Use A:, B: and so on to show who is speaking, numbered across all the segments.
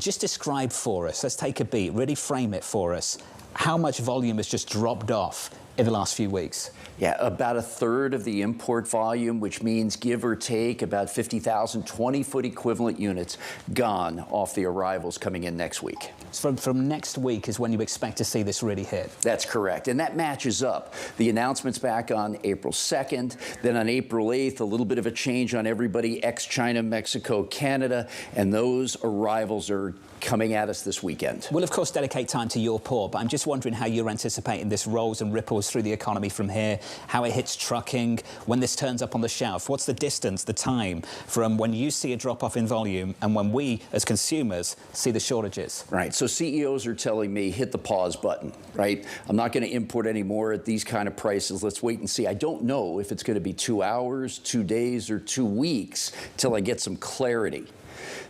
A: Just describe for us, let's take a beat, really frame it for us, how much volume has just dropped off in the last few weeks?
B: Yeah, about a third of the import volume, which means give or take about 50,000 20-foot equivalent units gone off the arrivals coming in next week.
A: From next week is when you expect to see this really hit?
B: That's correct, and that matches up. The announcement's back on April 2nd, then on April 8th, a little bit of a change on everybody, ex-China, Mexico, Canada, and those arrivals are coming at us this weekend.
A: We'll, of course, dedicate time to your port, but I'm just wondering how you're anticipating this rolls and ripples through the economy from here, how it hits trucking, when this turns up on the shelf. What's the distance, the time, from when you see a drop-off in volume and when we, as consumers, see the shortages?
B: Right, so CEOs are telling me, hit the pause button, right? I'm not going to import anymore at these kind of prices. Let's wait and see. I don't know if it's going to be 2 hours, 2 days, or 2 weeks till I get some clarity.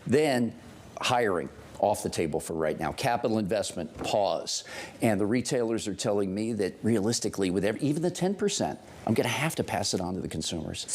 B: Then, hiring. Off the table for right now. Capital investment, pause. And the retailers are telling me that realistically, with even the 10%, I'm going to have to pass it on to the consumers.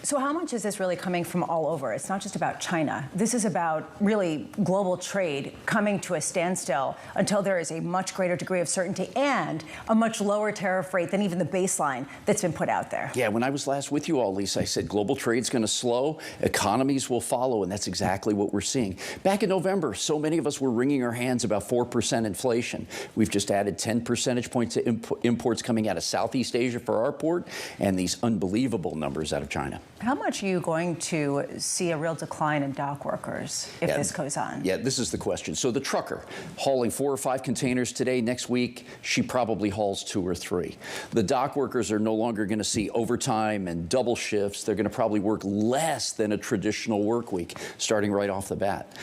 C: So how much is this really coming from all over? It's not just about China. This is about really global trade coming to a standstill until there is a much greater degree of certainty and a much lower tariff rate than even the baseline that's been put out there.
B: Yeah, when I was last with you all, Lisa, I said global trade's going to slow, economies will follow, and that's exactly what we're seeing. Back in November, so many of us were wringing our hands about 4% inflation. We've just added 10 percentage points to imports coming out of Southeast Asia for our port, and these unbelievable numbers out of China.
C: How much are you going to see a real decline in dock workers if this goes on?
B: Yeah, this is the question. So the trucker hauling 4 or 5 containers today, next week, she probably hauls 2 or 3. The dock workers are no longer going to see overtime and double shifts. They're going to probably work less than a traditional work week, starting right off the bat.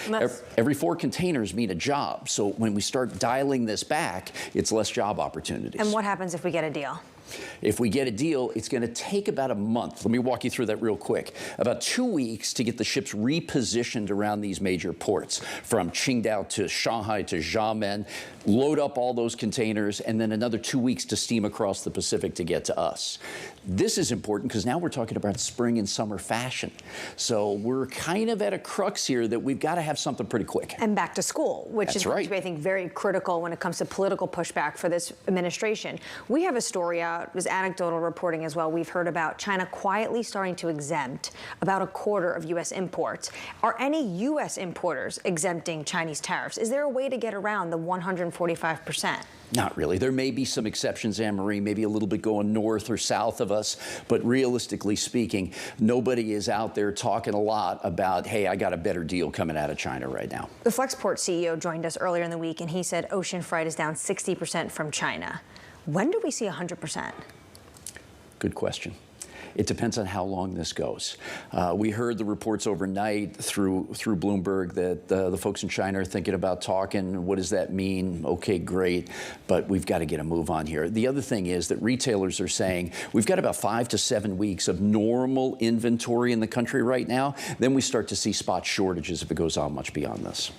B: Every 4 containers mean a job. So when we start dialing this back, it's less job opportunities.
D: And what happens if we get a deal?
B: If we get a deal, it's going to take about a month. Let me walk you through that real quick. About 2 weeks to get the ships repositioned around these major ports, from Qingdao to Shanghai to Xiamen, load up all those containers, and then another 2 weeks to steam across the Pacific to get to us. This is important because now we're talking about spring and summer fashion. So we're kind of at a crux here that we've got to have something pretty quick.
D: And back to school, which is, I think, very critical when it comes to political pushback for this administration. We have a story out, it was anecdotal reporting as well. We've heard about China quietly starting to exempt about a quarter of U.S. imports. Are any U.S. importers exempting Chinese tariffs? Is there a way to get around the 145%?
B: Not really. There may be some exceptions, Anne-Marie, maybe a little bit going north or south of us, but realistically speaking, nobody is out there talking a lot about, hey, I got a better deal coming out of China right now.
D: The Flexport CEO joined us earlier in the week, and he said ocean freight is down 60% from China. When do we see 100%?
B: Good question. It depends on how long this goes. We heard the reports overnight through Bloomberg that the folks in China are thinking about talking. What does that mean? Okay, great, but we've got to get a move on here. The other thing is that retailers are saying we've got about 5 to 7 weeks of normal inventory in the country right now. Then we start to see spot shortages if it goes on much beyond this.